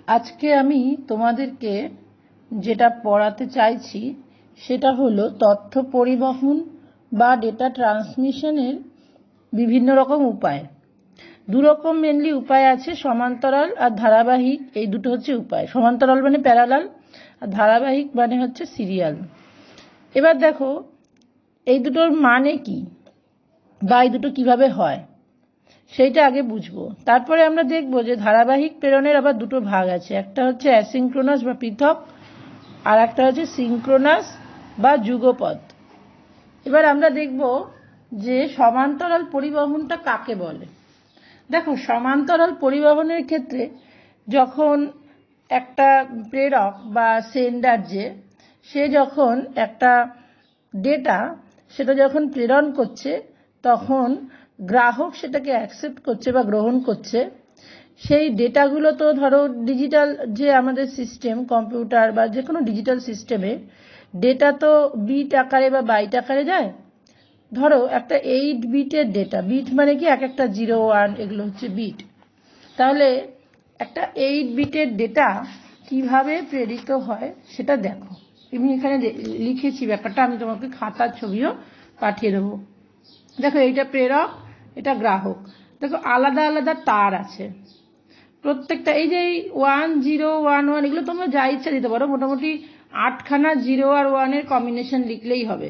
আজকে আমি তোমাদেরকে যেটা পড়াতে চাইছি সেটা হলো তথ্য পরিবহন বা ডেটা ট্রান্সমিশনের বিভিন্ন রকম উপায়। দু রকম মেনলি উপায় আছে, সমান্তরাল আর ধারাবাহিক। এই দুটো হচ্ছে উপায়। সমান্তরাল মানে প্যারালাল, আর ধারাবাহিক মানে হচ্ছে সিরিয়াল। এবার দেখো এই দুটোর মানে কি বা এই দুটো কিভাবে হয় সেইটা আগে বুঝবো, তারপরে আমরা দেখবো যে ধারাবাহিক প্রেরণের আবার দুটো ভাগ আছে। একটা হচ্ছে অ্যাসিঙ্ক্রোনাস বা পৃথক, আর একটা হচ্ছে সিঙ্ক্রোনাস বা যুগপৎ। এবার আমরা দেখব যে সমান্তরাল পরিবহনটা কাকে বলে। দেখো, সমান্তরাল পরিবহনের ক্ষেত্রে যখন একটা প্রেরক বা সেন্ডার সে যখন একটা ডেটা সেটা যখন প্রেরণ করছে, তখন গ্রাহক সেটাকে অ্যাকসেপ্ট করছে বা গ্রহণ করছে। সেই ডেটাগুলো তো ধরো ডিজিটাল, যে আমাদের সিস্টেম কম্পিউটার বা যে কোনো ডিজিটাল সিস্টেমে ডেটা তো বিট আকারে বা বাইট আকারে যায়। ধরো একটা 8 বিটের ডেটা, বিট মানে কি এক একটা 0 1 এগুলো হচ্ছে বিট। তাহলে একটা 8 বিটের ডেটা কিভাবে প্রেরিত হয় সেটা দেখো। আমি এখানে লিখেছি ব্যাপারটা, আমি তোমাকে খাতার ছবিও পাঠিয়ে দেবো। দেখো, এইটা প্রেরক, এটা গ্রাহক। দেখো আলাদা আলাদা তার আছে প্রত্যেকটা। এই যে 1 0 1 1 এগুলো তোমরা যা ইচ্ছা দিতে পারো, মোটামুটি 8খানা 0 আর 1-এর কম্বিনেশন লিখলেই হবে।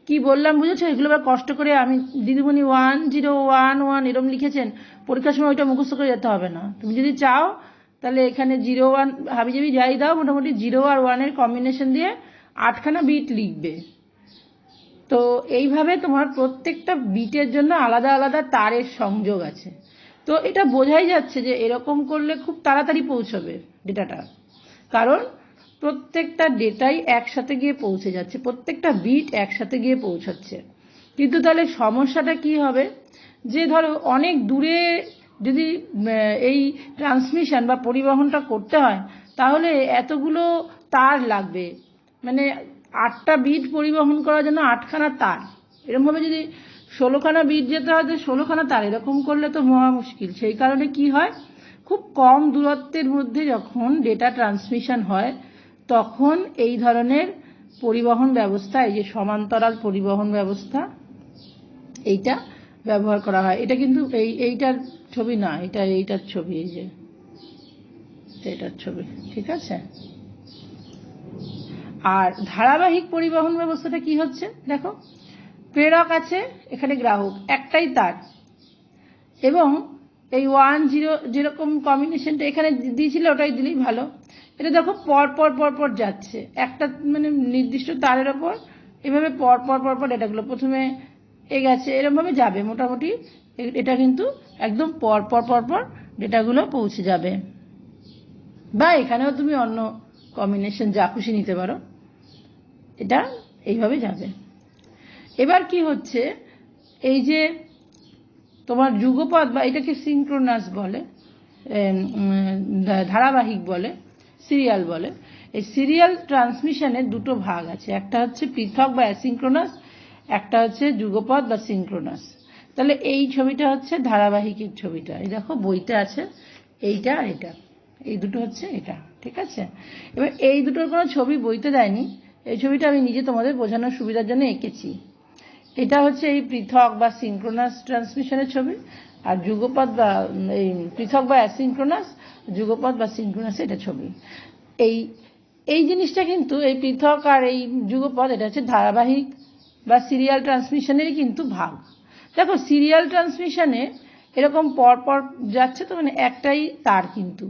কি বললাম বুঝেছো? এগুলো আবার কষ্ট করে আমি দিদিমণি 1 0 1 1 এরকম লিখেছেন, পরীক্ষার সময় ওইটা মুখস্থ করে যেতে হবে না। তুমি যদি চাও তাহলে এখানে 0 1 হাবিজাবি যাই দাও, মোটামুটি 0 আর 1-এর কম্বিনেশন দিয়ে 8খানা বিট লিখবে। তো এইভাবে তোমার প্রত্যেকটা বিটের জন্য আলাদা আলাদা তারের সংযোগ আছে। তো এটা বোঝাই যাচ্ছে যে এরকম করলে খুব তাড়াতাড়ি পৌঁছবে ডেটাটা, কারণ প্রত্যেকটা ডেটাই একসাথে গিয়ে পৌঁছে যাচ্ছে, প্রত্যেকটা বিট একসাথে গিয়ে পৌঁছাচ্ছে। কিন্তু তাহলে সমস্যাটা কি হবে, যে ধরো অনেক দূরে যদি এই ট্রান্সমিশন বা পরিবহনটা করতে হয়, তাহলে এতগুলো তার লাগবে। মানে 8টা বিট পরিবহন করার জন্য 8খানা তার, এরকমভাবে যদি 16খানা বিট যেতে হয়, 16খানা তার, এরকম করলে তো মহা মুশকিল। সেই কারণে কি হয়, খুব কম দূরত্বের মধ্যে যখন ডেটা ট্রান্সমিশন হয়, তখন এই ধরনের পরিবহন ব্যবস্থা, এই যে সমান্তরাল পরিবহন ব্যবস্থা, এইটা ব্যবহার করা হয়। এটা কিন্তু এইটার ছবি না, এইটার ছবি, এই যে এটার ছবি, ঠিক আছে। আর ধারাবাহিক পরিবহন ব্যবস্থাটা কি হচ্ছে দেখো, প্রেরক আছে, এখানে গ্রাহক, একটাই তার, এবং এই 1 0 যেরকম কম্বিনেশনটা এখানে দিয়েছিল ওটাই দিলেই ভালো। এটা দেখো পর পর পর পর যাচ্ছে, একটা মানে নির্দিষ্ট তারের ওপর এভাবে পর পর পর পর ডেটাগুলো প্রথমে গেছে, এরকমভাবে যাবে মোটামুটি। এটা কিন্তু একদম পর পর পর পর ডেটাগুলো পৌঁছে যাবে। বা এখানেও তুমি অন্য কম্বিনেশন যা খুশি নিতে পারো, এটা এইভাবে যাবে। এবার কি হচ্ছে, এই যে তোমার যুগপৎ বা এটাকে সিঙ্ক্রোনাস বলে, ধারাবাহিক বলে, সিরিয়াল বলে। এই সিরিয়াল ট্রান্সমিশনের দুটো ভাগ আছে, একটা হচ্ছে পৃথক বা অ্যাসিঙ্ক্রোনাস, একটা হচ্ছে যুগপৎ বা সিঙ্ক্রোনাস। তাহলে এই ছবিটা হচ্ছে ধারাবাহিকের ছবিটা, এই দেখো বইতে আছে, এইটা আর এটা, এই দুটো হচ্ছে এটা, ঠিক আছে। এবার এই দুটোর কোনো ছবি বইতে দেয়নি, এই ছবিটা আমি নিজে তোমাদের বোঝানোর সুবিধার জন্য এঁকেছি। এটা হচ্ছে এই পৃথক বা সিঙ্ক্রোনাস ট্রান্সমিশনের ছবি, আর যুগপৎ বা এই পৃথক বা অ্যাসিঙ্ক্রোনাস, যুগপৎ বা সিঙ্ক্রোনাস, এটা ছবি। এই এই জিনিসটা কিন্তু এই পৃথক আর এই যুগপৎ, এটা হচ্ছে ধারাবাহিক বা সিরিয়াল ট্রান্সমিশনেরই কিন্তু ভাগ। দেখো সিরিয়াল ট্রান্সমিশনে এরকম পরপর যাচ্ছে, তো মানে একটাই তার, কিন্তু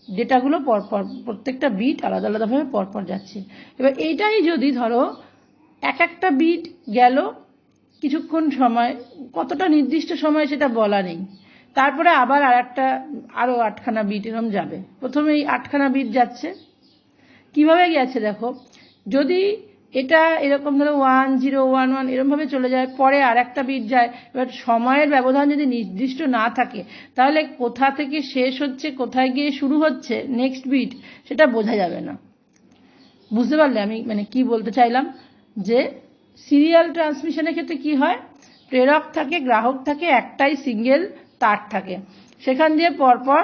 ডেটাগুলো পরপর প্রত্যেকটা বিট আলাদা আলাদাভাবে পরপর যাচ্ছে। এবার এইটাই যদি ধরো একটা বিট গেল কিছুক্ষণ সময়, কতটা নির্দিষ্ট সময় সেটা বলা নেই, তারপরে আবার আরও 8খানা বিট এরকম যাবে। প্রথমে এই 8খানা বিট যাচ্ছে, কিভাবে গেছে দেখো, যদি এটা এরকম ধরো 1 0 1 1 এরকমভাবে চলে যায়, পরে আর একটা বিট যায়। এবার সময়ের ব্যবধান যদি নির্দিষ্ট না থাকে, তাহলে কোথা থেকে শেষ হচ্ছে, কোথায় গিয়ে শুরু হচ্ছে নেক্সট বিট, সেটা বোঝা যাবে না। বুঝতে পারলে আমি মানে কি বলতে চাইলাম, যে সিরিয়াল ট্রান্সমিশনের ক্ষেত্রে কি হয়, প্রেরক থাকে, গ্রাহক থাকে, একটাই সিঙ্গেল তার থাকে, সেখান দিয়ে পরপর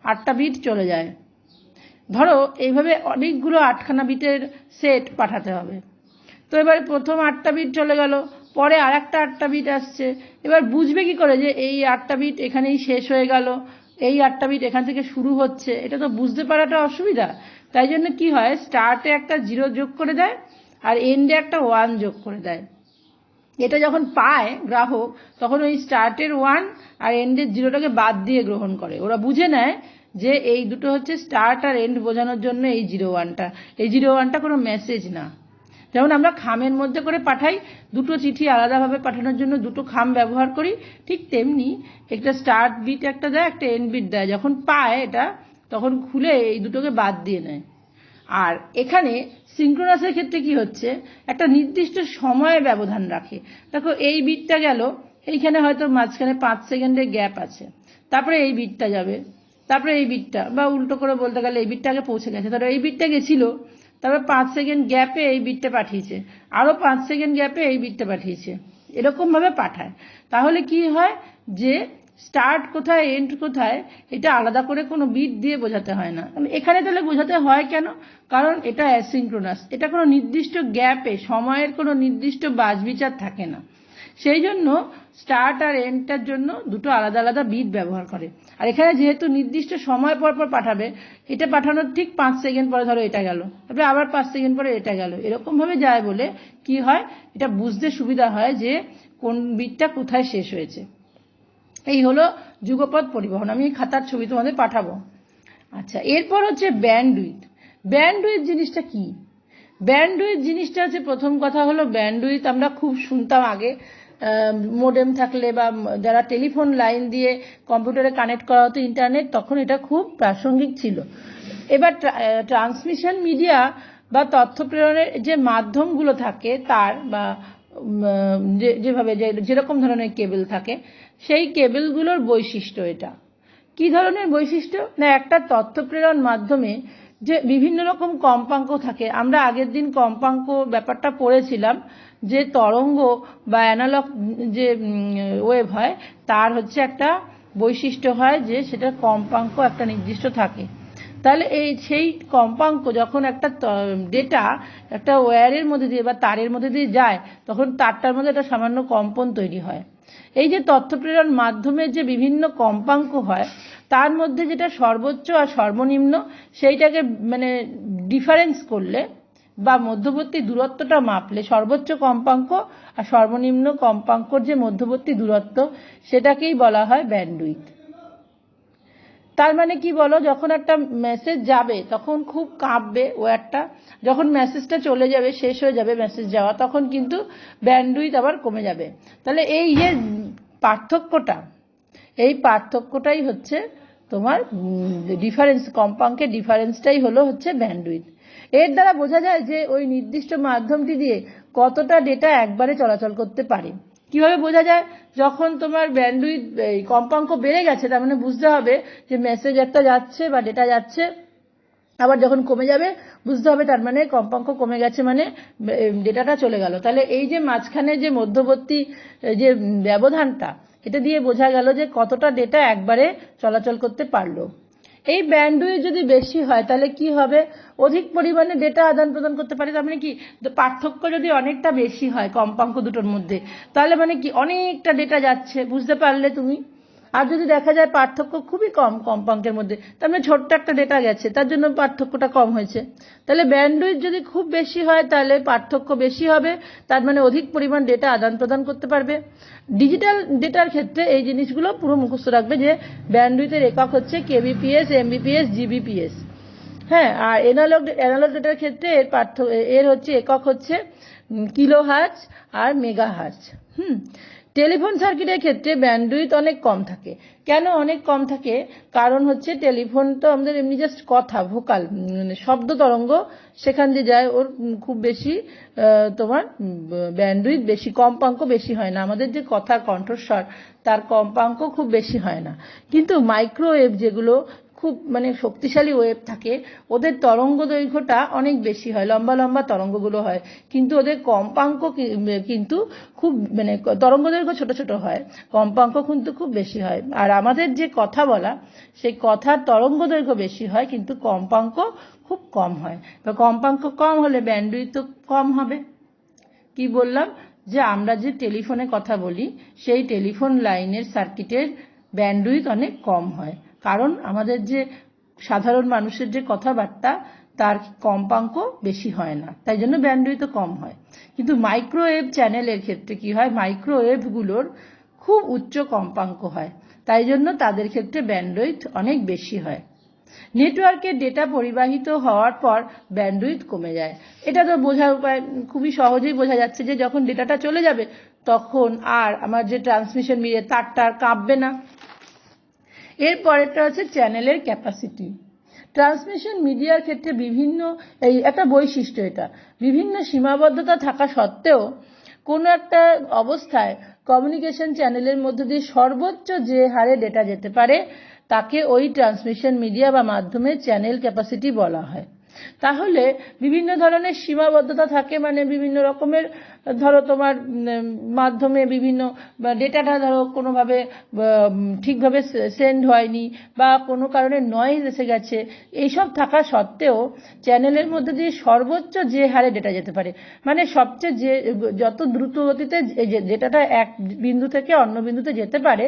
8টা বিট চলে যায়। ধরো এইভাবে অনেকগুলো 8খানা বিটের সেট পাঠাতে হবে। তো এবার প্রথম 8টা বিট চলে গেল, পরে আর একটা 8টা বিট আসছে। এবার বুঝবে কি করে যে এই 8টা বিট এখানেই শেষ হয়ে গেল, এই 8টা বিট এখান থেকে শুরু হচ্ছে? এটা তো বুঝতে পারাটা অসুবিধা। তাই জন্য কি হয়, স্টার্টে একটা 0 যোগ করে দেয় আর এন্ডে একটা 1 যোগ করে দেয়। এটা যখন পায় গ্রাহক, তখন ওই স্টার্টের 1 আর এন্ডের 0টাকে বাদ দিয়ে গ্রহণ করে। ওরা বুঝে নেয় যে এই দুটো হচ্ছে স্টার্ট আর এন্ড বোঝানোর জন্য এই 0-1টা। এই 0-1টা কোনো মেসেজ না। যেমন আমরা খামের মধ্যে করে পাঠাই, দুটো চিঠি আলাদাভাবে পাঠানোর জন্য দুটো খাম ব্যবহার করি, ঠিক তেমনি একটা স্টার্ট বিট একটা দেয়, একটা এন্ড বিট দেয়। যখন পায় এটা, তখন খুলে এই দুটোকে বাদ দিয়ে নেয়। আর এখানে সিঙ্ক্রোনাসের ক্ষেত্রে কি হচ্ছে, একটা নির্দিষ্ট সময়ে ব্যবধান রাখে। দেখো এই বিটটা গেল, এইখানে হয়তো মাঝখানে 5 সেকেন্ডের গ্যাপ আছে, তারপরে এই বিটটা যাবে, তারপরে এই বিটটা, বা উল্টো করে বলতে গেলে এই বিটটা আগে পৌঁছে গেছে, তারপরে এই বিটটা গেছিল, তারপর 5 সেকেন্ড গ্যাপে এই বিটটা পাঠিয়েছে, আরও 5 সেকেন্ড গ্যাপে এই বিটটা পাঠিয়েছে, এরকমভাবে পাঠায়। তাহলে কি হয় যে স্টার্ট কোথায় এন্ড কোথায় এটা আলাদা করে কোনো বিট দিয়ে বোঝাতে হয় না। এখানে তাহলে বোঝাতে হয় কেন? কারণ এটা অ্যাসিঙ্ক্রোনাস, এটা কোনো নির্দিষ্ট গ্যাপে সময়ের কোনো নির্দিষ্ট বাছবিচার থাকে না। সেই জন্য স্টার্ট আর এন্ডটার জন্য দুটো আলাদা আলাদা বিট ব্যবহার করে। আর এখানে যেহেতু নির্দিষ্ট সময় পর পর পাঠাবে, এটা পাঠানোর ঠিক 5 সেকেন্ড পরে ধরো এটা গেল, তারপরে আবার 5 সেকেন্ড পরে এটা গেল, এরকমভাবে যায় বলে কি হয়, এটা বুঝতে সুবিধা হয় যে কোন বিটটা কোথায় শেষ হয়েছে। এই হলো যুগপৎ পরিবহন। আমি এই খাতার ছবি তোমাদের পাঠাবো। আচ্ছা, এরপর হচ্ছে ব্যান্ডউইথ। ব্যান্ডউইথ জিনিসটা কি? ব্যান্ডউইথ জিনিসটা হচ্ছে, প্রথম কথা হলো ব্যান্ডউইথ আমরা খুব শুনতাম আগে, মোডেম থাকলে বা যারা টেলিফোন লাইন দিয়ে কম্পিউটারে কানেক্ট করা হতো ইন্টারনেট, তখন এটা খুব প্রাসঙ্গিক ছিল। এবার ট্রান্সমিশন মিডিয়া বা তথ্য প্রেরণের যে মাধ্যমগুলো থাকে তার, বা যেভাবে যেরকম ধরনের কেবল থাকে, সেই কেবলগুলোর বৈশিষ্ট্য। এটা কি ধরনের বৈশিষ্ট্য না, একটা তথ্য প্রেরণ মাধ্যমে যে বিভিন্ন রকম কম্পাঙ্ক থাকে। আমরা আগের দিন কম্পাঙ্ক ব্যাপারটা পড়েছিলাম, যে তরঙ্গ বা অ্যানালগ যে ওয়েভ হয়, তার হচ্ছে একটা বৈশিষ্ট্য হয় যে সেটা কম্পাঙ্ক একটা নির্দিষ্ট থাকে। তাহলে সেই কম্পাঙ্ক যখন একটা ডেটা একটা ওয়্যারের মধ্যে দিয়ে বা তারের মধ্যে দিয়ে যায়, তখন তারটার মধ্যে একটা সামান্য কম্পন তৈরি হয়। এই যে তথ্য প্রেরণ মাধ্যমের যে বিভিন্ন কম্পাঙ্ক হয়, তার মধ্যে যেটা সর্বোচ্চ আর সর্বনিম্ন, সেইটাকে মানে ডিফারেন্স করলে বা মধ্যবর্তী দূরত্বটা মাপলে, সর্বোচ্চ কম্পাঙ্ক আর সর্বনিম্ন কম্পাঙ্কর যে মধ্যবর্তী দূরত্ব, সেটাকেই বলা হয় ব্যান্ডউইথ। তার মানে কি বলো, যখন একটা মেসেজ যাবে তখন খুব কাঁপবে ওয়্যারটা, যখন মেসেজটা চলে যাবে, শেষ হয়ে যাবে মেসেজ যাওয়া, তখন কিন্তু ব্যান্ডউইথ আবার কমে যাবে। তাহলে এই যে পার্থক্যটা, এই পার্থক্যটাই হচ্ছে তোমার ডিফারেন্স, কম্পাঙ্কের ডিফারেন্সটাই হচ্ছে ব্যান্ডউইথ। এর দ্বারা বোঝা যায় যে ওই নির্দিষ্ট মাধ্যমটি দিয়ে কতটা ডেটা একবারে চলাচল করতে পারে। কিভাবে বোঝা যায়? যখন তোমার ব্যান্ডউইথ কম্পাঙ্ক বেড়ে গেছে, তার মানে বুঝতে হবে যে মেসেজ একটা যাচ্ছে বা ডেটা যাচ্ছে, আবার যখন কমে যাবে বুঝতে হবে তার মানে কম্পাঙ্ক কমে গেছে, মানে ডেটাটা চলে গেল। তাহলে এই যে মাঝখানে যে মধ্যবর্তী যে ব্যবধানটা, এটা দিয়ে বোঝা গেল যে কতটা ডেটা একবারে চলাচল করতে পারলো। এই ব্যান্ডউইথ যদি বেশি হয় তাহলে কি হবে, অধিক পরিমাণে ডেটা আদান প্রদান করতে পারে। তার মানে কি, পার্থক্য যদি অনেকটা বেশি হয় কম্পাঙ্ক দুটোর মধ্যে, তাহলে মানে কি অনেকটা ডেটা যাচ্ছে, বুঝতে পারলে তুমি। আর যদি দেখা যায় পার্থক্য খুবই কম কম্পাঙ্কের মধ্যে, তার মানে ছোট্ট একটা ডেটা গেছে, তার জন্য পার্থক্যটা কম হয়েছে। তাহলে ব্যান্ডউইথ যদি খুব বেশি হয় তাহলে পার্থক্য বেশি হবে, তার মানে অধিক পরিমাণ ডেটা আদান প্রদান করতে পারবে। ডিজিটাল ডেটার ক্ষেত্রে এই জিনিসগুলো পুরো মুখস্থ রাখবে যে ব্যান্ডউইথের একক হচ্ছে কেবিপিএস, এমবিপিএস, জিবিপিএস। হ্যাঁ, আর অ্যানালগ ডেটার ক্ষেত্রে এর হচ্ছে একক হচ্ছে কিলোহার্টজ আর মেগাহার্টজ। টেলিফোন সার্কিটের ক্ষেত্রে ব্যান্ডউইথ অনেক কম থাকে। কেন অনেক কম থাকে? কারণ হচ্ছে টেলিফোন তো আমাদের এমনি জাস্ট কথা, ভোকাল, শব্দ তরঙ্গ সেখান দিয়ে যায়, ওর খুব বেশি তোমার ব্যান্ডউইথ বেশি, কম্পাঙ্ক বেশি হয় না। আমাদের যে কথার কণ্ঠস্বর, তার কম্পাঙ্ক খুব বেশি হয় না। কিন্তু মাইক্রোওয়েভ যেগুলো খুব মানে শক্তিশালী ওয়েভ থাকে, ওদের তরঙ্গ দৈর্ঘ্যটা অনেক বেশি হয়, লম্বা লম্বা তরঙ্গগুলো হয়, কিন্তু ওদের কম্পাঙ্ক কিন্তু খুব মানে তরঙ্গ দৈর্ঘ্য ছোট ছোট হয়, কম্পাঙ্ক কিন্তু খুব বেশি হয়। আর আমাদের যে কথা বলা, সেই কথার তরঙ্গ দৈর্ঘ্য বেশি হয় কিন্তু কম্পাঙ্ক খুব কম হয়। তো কম্পাঙ্ক কম হলে ব্যান্ডউইথ কম হবে। কি বললাম, যে আমরা যে টেলিফোনে কথা বলি সেই টেলিফোন লাইনের সার্কিটের ব্যান্ডউইথ অনেক কম হয়, কারণ আমাদের যে সাধারণ মানুষের যে কথাবার্তা তার কম্পাঙ্ক বেশি হয় না, তাই জন্য ব্যান্ডউইথও কম হয়। কিন্তু মাইক্রোওয়েভ চ্যানেলের ক্ষেত্রে কি হয়, মাইক্রোওয়েভগুলোর খুব উচ্চ কম্পাঙ্ক হয়, তাই জন্য তাদের ক্ষেত্রে ব্যান্ডউইথ অনেক বেশি হয়। নেটওয়ার্কের ডেটা পরিবাহিত হওয়ার পর ব্যান্ডউইথ কমে যায়। এটা তো বোঝার উপায়, খুবই সহজেই বোঝা যাচ্ছে যে যখন ডেটাটা চলে যাবে তখন আর আমার যে ট্রান্সমিশন মিডিয়া তারটা আর কাঁপবে না। এরপরেরটা হচ্ছে চ্যানেলের ক্যাপাসিটি। ট্রান্সমিশন মিডিয়ার ক্ষেত্রে এই একটা বৈশিষ্ট্য, এটা বিভিন্ন সীমাবদ্ধতা থাকা সত্ত্বেও কোনো একটা অবস্থায় কমিউনিকেশন চ্যানেলের মধ্যে দিয়ে সর্বোচ্চ যে হারে ডেটা যেতে পারে তাকে ওই ট্রান্সমিশন মিডিয়া বা মাধ্যমের চ্যানেল ক্যাপাসিটি বলা হয়। তাহলে বিভিন্ন ধরনের সীমাবদ্ধতা থাকে, মানে বিভিন্ন রকমের, ধরো তোমার মাধ্যমে বিভিন্ন ডেটাটা ধরো কোনোভাবে ঠিকভাবে সেন্ড হয়নি বা কোনো কারণে নয়েজ এসে গেছে, এইসব থাকা সত্ত্বেও চ্যানেলের মধ্যে দিয়ে সর্বোচ্চ যে হারে ডেটা যেতে পারে, মানে সবচেয়ে যত দ্রুত গতিতে ডেটাটা এক বিন্দু থেকে অন্য বিন্দুতে যেতে পারে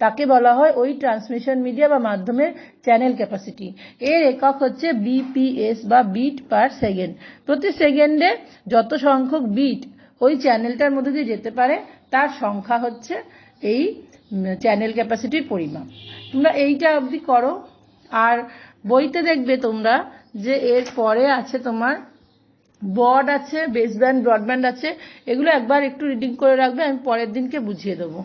তাকে বলা হয় ওই ট্রান্সমিশন মিডিয়া বা মাধ্যমের চ্যানেল ক্যাপাসিটি। এর একক হচ্ছে বিপিএস বা বিট পার সেকেন্ড। প্রতি সেকেন্ডে যত সংখ্যক বিট ওই চ্যানেলটার মধ্যে দিয়ে যেতে পারে তার সংখ্যা হচ্ছে এই চ্যানেল ক্যাপাসিটির পরিমাপ। তোমরা এইটা অবধি করো। আর বইতে দেখবে তোমরা যে এর পরে আছে তোমার বড আছে, বেসব্যান্ড, ব্রডব্যান্ড আছে, এগুলো একবার একটু রিডিং করে রাখবে, আমি পরের দিনকে বুঝিয়ে দেবো।